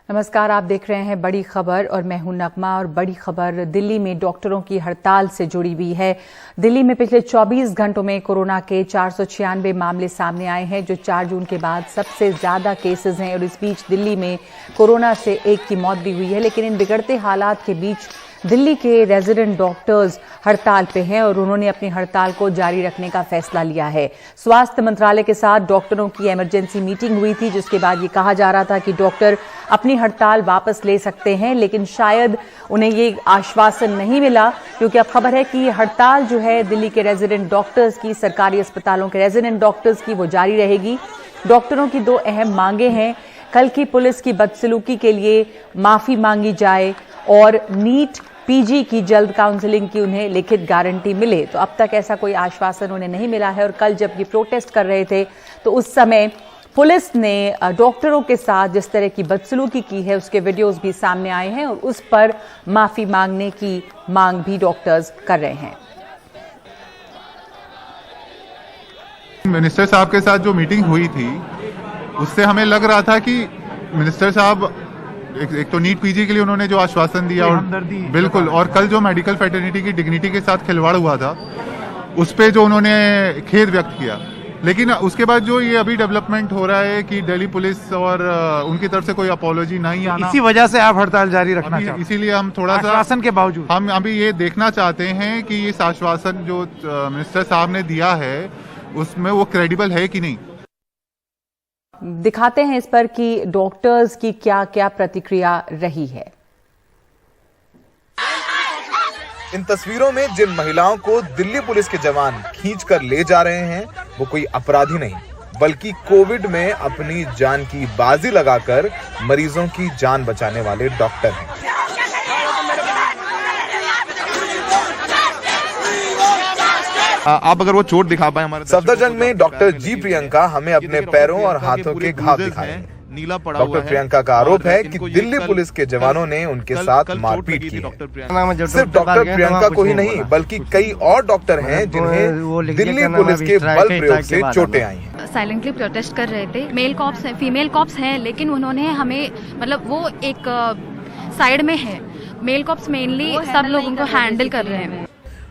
नमस्कार, आप देख रहे हैं बड़ी खबर और मैं हूं नगमा। और बड़ी खबर दिल्ली में डॉक्टरों की हड़ताल से जुड़ी हुई है। दिल्ली में पिछले 24 घंटों में कोरोना के 496 मामले सामने आए हैं, जो 4 जून के बाद सबसे ज्यादा केसेस हैं। और इस बीच दिल्ली में कोरोना से एक की मौत भी हुई है। लेकिन इन बिगड़ते हालात के बीच दिल्ली के रेजिडेंट डॉक्टर्स हड़ताल पे हैं और उन्होंने अपनी हड़ताल को जारी रखने का फैसला लिया है। स्वास्थ्य मंत्रालय के साथ डॉक्टरों की इमरजेंसी मीटिंग हुई थी, जिसके बाद ये कहा जा रहा था कि डॉक्टर अपनी हड़ताल वापस ले सकते हैं, लेकिन शायद उन्हें ये आश्वासन नहीं मिला, क्योंकि अब खबर है कि ये हड़ताल जो है दिल्ली के रेजिडेंट डॉक्टर्स की, सरकारी अस्पतालों के रेजिडेंट डॉक्टर्स की, वो जारी रहेगी। डॉक्टरों की 2 अहम मांगे हैं। कल की पुलिस की बदसलूकी के लिए माफी मांगी जाए और नीट पीजी की जल्द काउंसलिंग की उन्हें लिखित गारंटी मिले। तो अब तक ऐसा कोई आश्वासन उन्हें नहीं मिला है। और कल जब ये प्रोटेस्ट कर रहे थे तो उस समय पुलिस ने डॉक्टरों के साथ जिस तरह की बदसलूकी की है उसके वीडियोस भी सामने आए हैं और उस पर माफी मांगने की मांग भी डॉक्टर्स कर रहे हैं। मिनिस्टर साहब के साथ जो मीटिंग हुई थी उससे हमें लग रहा था कि मिनिस्टर साहब एक तो नीट पीजी के लिए उन्होंने जो आश्वासन दिया और बिल्कुल, और कल जो मेडिकल फ्रेटर्निटी की डिग्निटी के साथ खिलवाड़ हुआ था उस पे जो उन्होंने खेद व्यक्त किया। लेकिन उसके बाद जो ये अभी डेवलपमेंट हो रहा है कि दिल्ली पुलिस और उनकी तरफ से कोई अपॉलॉजी नहीं आना, इसी वजह से आप हड़ताल जारी रखना चाहते हैं। इसीलिए हम थोड़ा सा आश्वासन के बावजूद हम अभी ये देखना चाहते हैं कि इस आश्वासन जो मिनिस्टर साहब ने दिया है उसमें वो क्रेडिबल है कि नहीं। दिखाते हैं इस पर कि डॉक्टर्स की क्या क्या प्रतिक्रिया रही है। इन तस्वीरों में जिन महिलाओं को दिल्ली पुलिस के जवान खींचकर ले जा रहे हैं वो कोई अपराधी नहीं, बल्कि कोविड में अपनी जान की बाजी लगाकर मरीजों की जान बचाने वाले डॉक्टर हैं। आप अगर वो चोट दिखा पाए हमारे सफदरजंग में डॉक्टर जी प्रियंका हमें अपने पैरों और हाथों के घाव दिखाए हैं। नीला पड़ा डॉक्टर प्रियंका का आरोप है कि दिल्ली पुलिस के जवानों ने उनके साथ मारपीट की है। सिर्फ डॉक्टर प्रियंका को ही नहीं, बल्कि कई और डॉक्टर हैं जिन्हें दिल्ली पुलिस के बल प्रयोग से चोटें आई हैं। साइलेंटली प्रोटेस्ट कर रहे थे। मेल कॉप्स हैं, फीमेल कॉप्स हैं, लेकिन उन्होंने हमें वो एक साइड में है। मेल कॉप्स मेनली सब लोगों को हैंडल कर रहे हैं।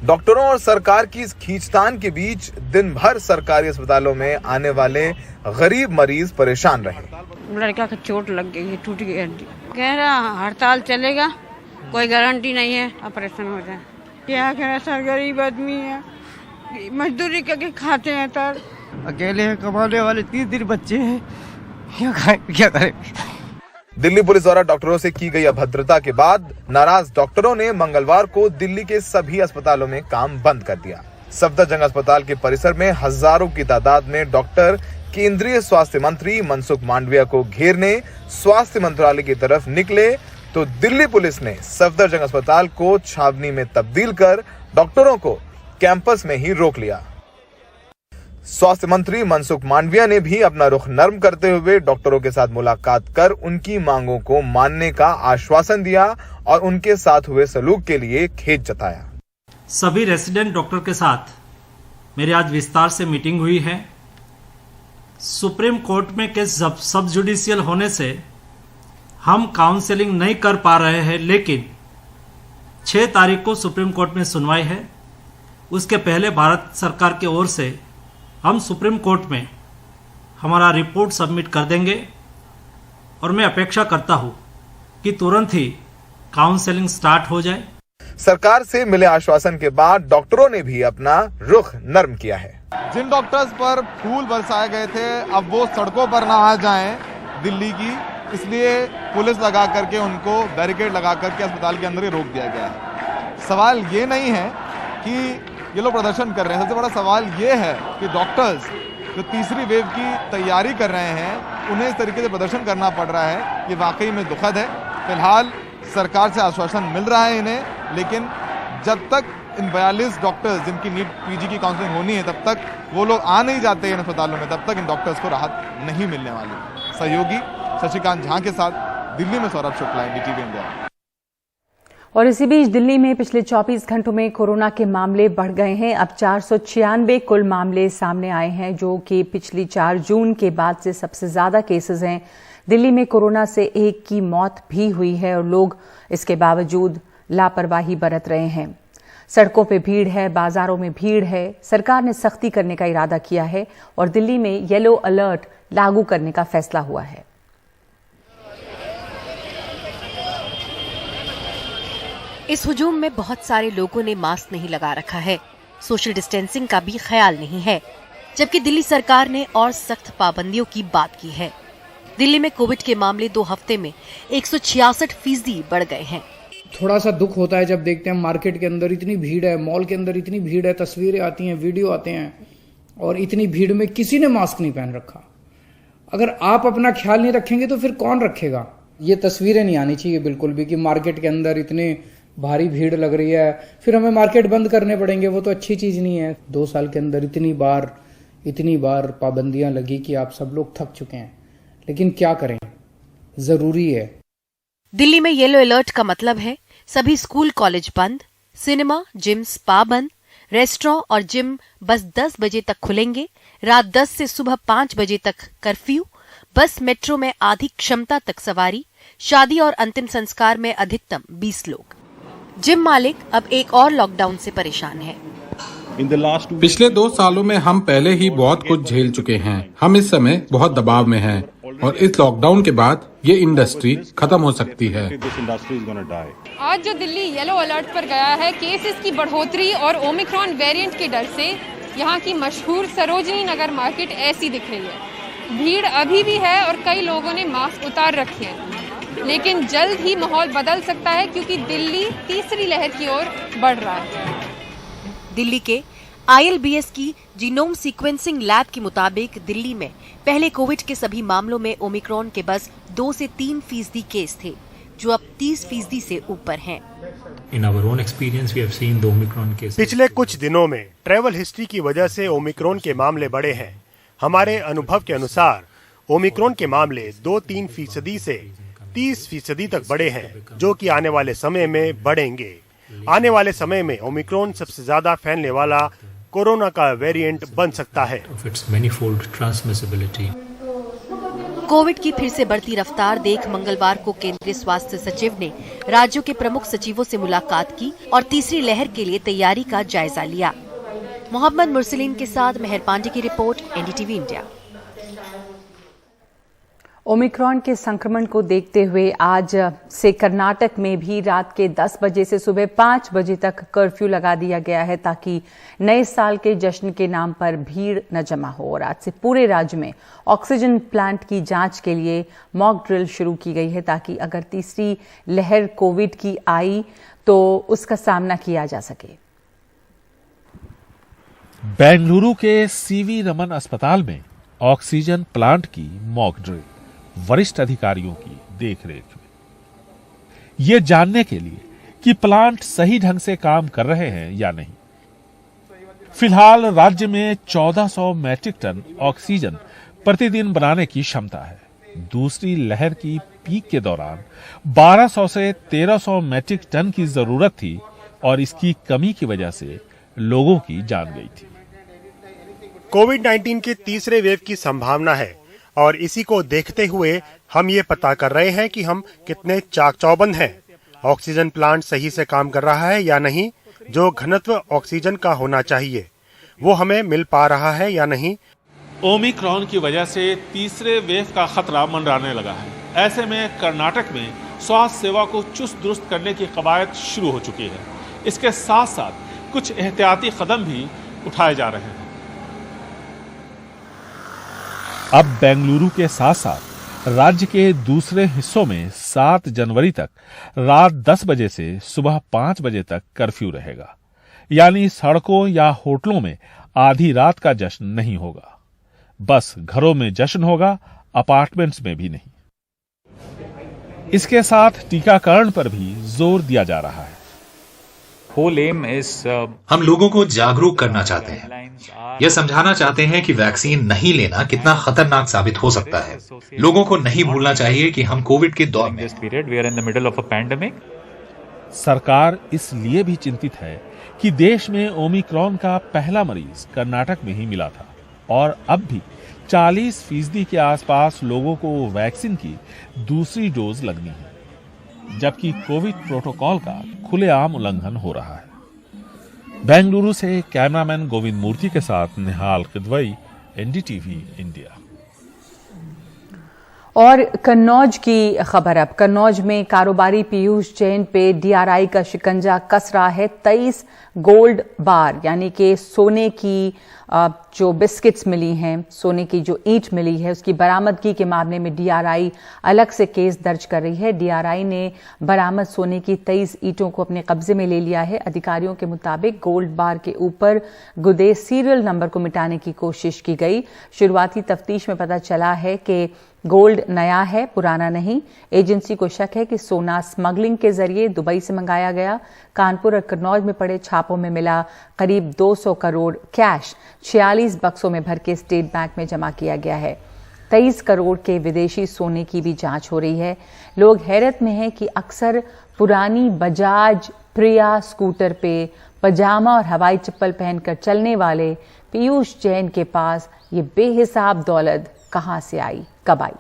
डॉक्टरों और सरकार की इस खींचतान के बीच दिन भर सरकारी अस्पतालों में आने वाले गरीब मरीज परेशान रहे। लड़का को चोट लग गई है, टूट गई हड्डी। कह रहा हड़ताल चलेगा, कोई गारंटी नहीं है, ऑपरेशन हो जाए। क्या कह सर, गरीब आदमी है, मजदूरी करके खाते हैं। सर अकेले हैं, कमाने वाले 3 बच्चे हैं, क्या खाएं क्या करें। दिल्ली पुलिस द्वारा डॉक्टरों से की गई अभद्रता के बाद नाराज डॉक्टरों ने मंगलवार को दिल्ली के सभी अस्पतालों में काम बंद कर दिया। सफदरजंग अस्पताल के परिसर में हजारों की तादाद में डॉक्टर केंद्रीय स्वास्थ्य मंत्री मनसुख मांडविया को घेरने स्वास्थ्य मंत्रालय की तरफ निकले, तो दिल्ली पुलिस ने सफदरजंग अस्पताल को छावनी में तब्दील कर डॉक्टरों को कैंपस में ही रोक लिया। स्वास्थ्य मंत्री मनसुख मांडविया ने भी अपना रुख नर्म करते हुए डॉक्टरों के साथ मुलाकात कर उनकी मांगों को मानने का आश्वासन दिया और उनके साथ हुए सलूक के लिए खेद जताया। सभी रेसिडेंट डॉक्टर के साथ मेरी आज विस्तार से मीटिंग हुई है। सुप्रीम कोर्ट में केस सब जुडिशियल होने से हम काउंसलिंग नहीं कर पा रहे हैं, लेकिन 6 तारीख को सुप्रीम कोर्ट में सुनवाई है। उसके पहले भारत सरकार की ओर से हम सुप्रीम कोर्ट में हमारा रिपोर्ट सबमिट कर देंगे और मैं अपेक्षा करता हूं कि तुरंत ही काउंसलिंग स्टार्ट हो जाए। सरकार से मिले आश्वासन के बाद डॉक्टरों ने भी अपना रुख नर्म किया है। जिन डॉक्टर्स पर फूल बरसाए गए थे अब वो सड़कों पर ना आ जाएं दिल्ली की, इसलिए पुलिस लगा करके उनको बैरिकेड लगा करके अस्पताल के अंदर ही रोक दिया गया है। सवाल ये नहीं है कि ये लोग प्रदर्शन कर रहे हैं, सबसे बड़ा सवाल ये है कि डॉक्टर्स जो तीसरी वेव की तैयारी कर रहे हैं उन्हें इस तरीके से प्रदर्शन करना पड़ रहा है, ये वाकई में दुखद है। फिलहाल सरकार से आश्वासन मिल रहा है इन्हें, लेकिन जब तक इन 42 डॉक्टर्स जिनकी नीट पीजी की काउंसलिंग होनी है तब तक वो लोग आ नहीं जाते इन अस्पतालों में, तब तक इन डॉक्टर्स को राहत नहीं मिलने वाली। सहयोगी शशिकांत झा के साथ दिल्ली में सौरभ शुक्ला, NDTV इंडिया। और इसी बीच दिल्ली में पिछले 24 घंटों में कोरोना के मामले बढ़ गए हैं। अब 496 कुल मामले सामने आए हैं, जो कि पिछली 4 जून के बाद से सबसे ज्यादा केसेस हैं। दिल्ली में कोरोना से एक की मौत भी हुई है और लोग इसके बावजूद लापरवाही बरत रहे हैं। सड़कों पे भीड़ है, बाजारों में भीड़ है। सरकार ने सख्ती करने का इरादा किया है और दिल्ली में येलो अलर्ट लागू करने का फैसला हुआ है। इस हुजूम में बहुत सारे लोगों ने मास्क नहीं लगा रखा है, सोशल डिस्टेंसिंग का भी ख्याल नहीं है, जबकि दिल्ली सरकार ने और सख्त पाबंदियों की बात की है। दिल्ली में कोविड के मामले 2 हफ्ते में 166% बढ़ गए हैं। थोड़ा सा दुख होता है जब देखते हैं मार्केट के अंदर इतनी भीड़ है, मॉल के अंदर इतनी भीड़ है, तस्वीरें आती हैं, वीडियो आते हैं और इतनी भीड़ में किसी ने मास्क नहीं पहन रखा। अगर आप अपना ख्याल नहीं रखेंगे तो फिर कौन रखेगा? ये तस्वीरें नहीं आनी चाहिए बिल्कुल भी कि मार्केट के अंदर इतने भारी भीड़ लग रही है, फिर हमें मार्केट बंद करने पड़ेंगे। वो तो अच्छी चीज नहीं है। 2 साल के अंदर इतनी बार पाबंदियां लगी कि आप सब लोग थक चुके हैं, लेकिन क्या करें, जरूरी है। दिल्ली में येलो अलर्ट का मतलब है सभी स्कूल कॉलेज बंद, सिनेमा, जिम, स्पा बंद, रेस्टोरेंट और जिम बस 10 बजे तक खुलेंगे, रात 10 से सुबह 5 बजे तक कर्फ्यू, बस मेट्रो में आधी क्षमता तक सवारी, शादी और अंतिम संस्कार में अधिकतम 20 लोग। जिम मालिक अब एक और लॉकडाउन से परेशान है। पिछले 2 सालों में हम पहले ही बहुत कुछ झेल चुके हैं। हम इस समय बहुत दबाव में हैं और इस लॉकडाउन के बाद ये इंडस्ट्री खत्म हो सकती है। आज जो दिल्ली येलो अलर्ट पर गया है, केसेस की बढ़ोतरी और ओमिक्रॉन वेरिएंट के डर से यहाँ की मशहूर सरोजनी नगर मार्केट ऐसी दिख रही है। भीड़ अभी भी है और कई लोगों ने मास्क उतार रखे हैं, लेकिन जल्द ही माहौल बदल सकता है क्योंकि दिल्ली तीसरी लहर की ओर बढ़ रहा है। दिल्ली के ILBS की जीनोम सीक्वेंसिंग लैब के मुताबिक दिल्ली में पहले कोविड के सभी मामलों में ओमिक्रॉन के बस 2 से 3% केस थे, जो अब 30% से ऊपर हैं। पिछले कुछ दिनों में ट्रैवल हिस्ट्री की वजह से ओमिक्रॉन के मामले बढ़े हैं। हमारे अनुभव के अनुसार ओमिक्रॉन के मामले 2-3% से 30% तक बढ़े हैं, जो कि आने वाले समय में बढ़ेंगे। आने वाले समय में ओमिक्रॉन सबसे ज्यादा फैलने वाला कोरोना का वेरिएंट बन सकता है। कोविड की फिर से बढ़ती रफ्तार देख मंगलवार को केंद्रीय स्वास्थ्य सचिव ने राज्यों के प्रमुख सचिवों से मुलाकात की और तीसरी लहर के लिए तैयारी का जायजा लिया। मोहम्मद मुरसलीन के साथ मेहर पांडे की रिपोर्ट, NDTV इंडिया। ओमिक्रॉन के संक्रमण को देखते हुए आज से कर्नाटक में भी रात के 10 बजे से सुबह 5 बजे तक कर्फ्यू लगा दिया गया है ताकि नए साल के जश्न के नाम पर भीड़ न जमा हो। और आज से पूरे राज्य में ऑक्सीजन प्लांट की जांच के लिए मॉक ड्रिल शुरू की गई है ताकि अगर तीसरी लहर कोविड की आई तो उसका सामना किया जा सके। बेंगलुरु के CV रमन अस्पताल में ऑक्सीजन प्लांट की मॉक ड्रिल वरिष्ठ अधिकारियों की देखरेख में, ये जानने के लिए कि प्लांट सही ढंग से काम कर रहे हैं या नहीं। फिलहाल राज्य में 1400 मैट्रिक टन ऑक्सीजन प्रतिदिन बनाने की क्षमता है। दूसरी लहर की पीक के दौरान 1200 से 1300 मैट्रिक टन की जरूरत थी और इसकी कमी की वजह से लोगों की जान गई थी। कोविड-19 के तीसरे वेव की संभावना है और इसी को देखते हुए हम ये पता कर रहे हैं कि हम कितने चाक चौबंद हैं। ऑक्सीजन प्लांट सही से काम कर रहा है या नहीं, जो घनत्व ऑक्सीजन का होना चाहिए वो हमें मिल पा रहा है या नहीं। ओमिक्रॉन की वजह से तीसरे वेव का खतरा मंडराने लगा है। ऐसे में कर्नाटक में स्वास्थ्य सेवा को चुस्त दुरुस्त करने की कवायद शुरू हो चुकी है। इसके साथ साथ कुछ एहतियाती कदम भी उठाए जा रहे हैं। अब बेंगलुरु के साथ साथ राज्य के दूसरे हिस्सों में 7 जनवरी तक रात 10 बजे से सुबह 5 बजे तक कर्फ्यू रहेगा, यानी सड़कों या होटलों में आधी रात का जश्न नहीं होगा। बस घरों में जश्न होगा, अपार्टमेंट्स में भी नहीं। इसके साथ टीकाकरण पर भी जोर दिया जा रहा है। हम लोगों को जागरूक करना चाहते हैं, यह समझाना चाहते हैं कि वैक्सीन नहीं लेना कितना खतरनाक साबित हो सकता है। लोगों को नहीं भूलना चाहिए कि हम कोविड के दौर में हैं। सरकार इसलिए भी चिंतित है कि देश में ओमिक्रॉन का पहला मरीज कर्नाटक में ही मिला था और अब भी 40% के आसपास लोगों को वैक्सीन की दूसरी डोज लगनी है, जबकि कोविड प्रोटोकॉल का खुलेआम उल्लंघन हो रहा है। बेंगलुरु से कैमरामैन गोविंद मूर्ति के साथ निहाल किदवई, एनडीटीवी इंडिया। और कन्नौज की खबर। अब कन्नौज में कारोबारी पीयूष जैन पे डीआरआई का शिकंजा कस रहा है। 23 गोल्ड बार यानी कि सोने की जो बिस्किट्स मिली हैं, सोने की जो ईंट मिली है, उसकी बरामदगी के मामले में डीआरआई अलग से केस दर्ज कर रही है। डीआरआई ने बरामद सोने की 23 ईंटों को अपने कब्जे में ले लिया है। अधिकारियों के मुताबिक गोल्ड बार के ऊपर गुदे सीरियल नंबर को मिटाने की कोशिश की गई। शुरुआती तफ्तीश में पता चला है कि गोल्ड नया है, पुराना नहीं। एजेंसी को शक है कि सोना स्मगलिंग के जरिए दुबई से मंगाया गया। कानपुर और कन्नौज में पड़े छापों में मिला करीब 200 करोड़ कैश 46 बक्सों में भर के स्टेट बैंक में जमा किया गया है। 23 करोड़ के विदेशी सोने की भी जांच हो रही है। लोग हैरत में हैं कि अक्सर पुरानी बजाज प्रिया स्कूटर पे पजामा और हवाई चप्पल पहनकर चलने वाले पीयूष जैन के पास ये बेहिसाब दौलत कहां से आई, कब आई।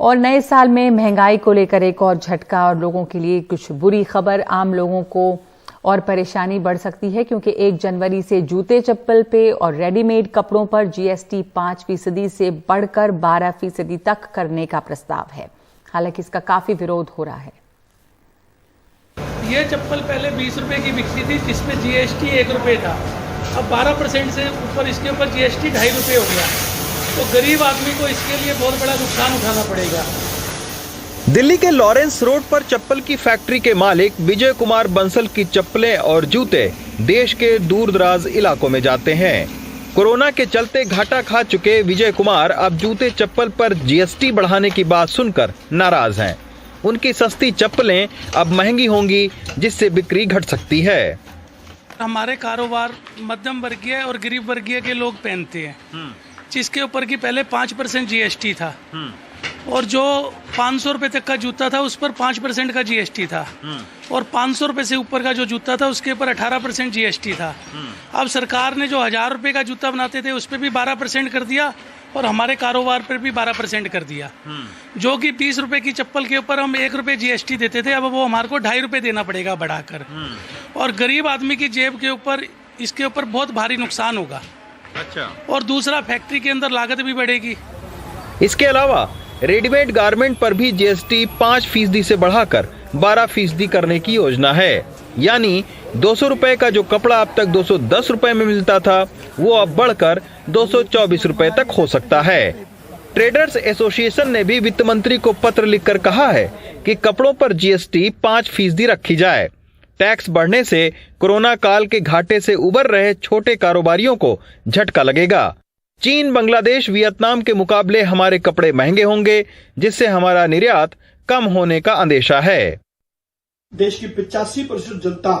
और नए साल में महंगाई को लेकर एक और झटका और लोगों के लिए कुछ बुरी खबर। आम लोगों को और परेशानी बढ़ सकती है क्योंकि 1 जनवरी से जूते चप्पल पे और रेडीमेड कपड़ों पर जीएसटी 5% से बढ़कर 12% तक करने का प्रस्ताव है। हालांकि इसका काफी विरोध हो रहा है। ये चप्पल पहले 20 रुपए की बिकती थी, जिसमें जीएसटी 1 रुपए था। अब 12% से ऊपर इसके ऊपर जीएसटी 2.5 रुपए हो गया, तो गरीब आदमी को इसके लिए बहुत बड़ा नुकसान उठाना पड़ेगा। दिल्ली के लॉरेंस रोड पर चप्पल की फैक्ट्री के मालिक विजय कुमार बंसल की चप्पलें और जूते देश के दूर दराज इलाकों में जाते हैं। कोरोना के चलते घाटा खा चुके विजय कुमार अब जूते चप्पल पर जीएसटी बढ़ाने की बात सुनकर नाराज हैं। उनकी सस्ती चप्पलें अब महंगी होंगी, जिससे बिक्री घट सकती है। हमारे कारोबार मध्यम वर्गीय और गरीब वर्गीय के लोग पहनते हैं, जिसके ऊपर की पहले 5% जीएसटी था, और जो 500 रुपए तक का जूता था उस पर 5% का जीएसटी था, और 500 रुपए से ऊपर का जो जूता था उसके ऊपर 18% जीएसटी था। अब सरकार ने जो 1000 रुपए का जूता बनाते थे उस पर भी 12% कर दिया, और हमारे कारोबार पर भी 12% कर दिया। जो कि 20 रुपए की चप्पल के ऊपर हम 1 रुपए जीएसटी देते थे, अब वो हमारे को 2.5 रुपए देना पड़ेगा बढ़ाकर। और गरीब आदमी की जेब के ऊपर इसके ऊपर बहुत भारी नुकसान होगा। अच्छा। और दूसरा, फैक्ट्री के अंदर लागत भी बढ़ेगी। इसके अलावा रेडीमेड गारमेंट पर भी जीएसटी 5% से बढ़ाकर 12% करने की योजना है। यानी 200 रुपए का जो कपड़ा अब तक 210 रुपए में मिलता था, वो अब बढ़कर 224 रुपए तक हो सकता है। ट्रेडर्स एसोसिएशन ने भी वित्त मंत्री को पत्र लिखकर कहा है कि कपड़ों पर जीएसटी 5% रखी जाए। टैक्स बढ़ने से कोरोना काल के घाटे से उबर रहे छोटे कारोबारियों को झटका लगेगा। चीन, बांग्लादेश, वियतनाम के मुकाबले हमारे कपड़े महंगे होंगे, जिससे हमारा निर्यात कम होने का अंदेशा है। देश की 85% जनता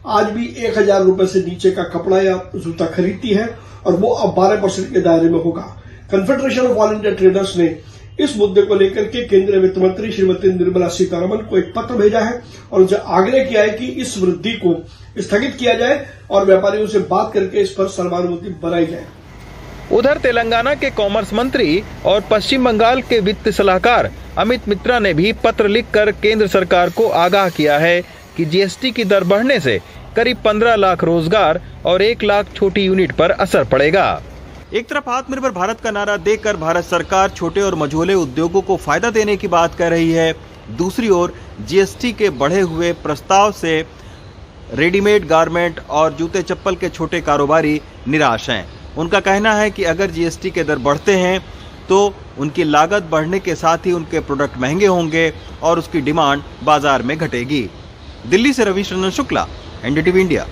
आज भी 1000 रुपए से नीचे का कपड़ा या जूता खरीदती है, और वो अब 12% के दायरे में होगा। Confederation of all India traders ने इस मुद्दे को लेकर के केंद्रीय वित्त मंत्री श्रीमती निर्मला सीतारमण को एक पत्र भेजा है और उनसे आग्रह किया है कि इस वृद्धि को स्थगित किया जाए और व्यापारियों से बात करके इस पर सर्वानुमति बनाई जाए। उधर तेलंगाना के कॉमर्स मंत्री और पश्चिम बंगाल के वित्त सलाहकार अमित मित्रा ने भी पत्र लिखकर केंद्र सरकार को आगाह किया है कि जीएसटी की दर बढ़ने से करीब 15 लाख रोजगार और 1 लाख छोटी यूनिट पर असर पड़ेगा। एक तरफ आत्मनिर्भर भारत का नारा देकर भारत सरकार छोटे और मझोले उद्योगों को फायदा देने की बात कर रही है, दूसरी ओर जीएसटी के बढ़े हुए प्रस्ताव से रेडीमेड गारमेंट और जूते चप्पल के छोटे कारोबारी निराश हैं। उनका कहना है कि अगर जीएसटी के दर बढ़ते हैं तो उनकी लागत बढ़ने के साथ ही उनके प्रोडक्ट महंगे होंगे और उसकी डिमांड बाजार में घटेगी। दिल्ली से रविश रंजन शुक्ला, एनडीटीवी इंडिया।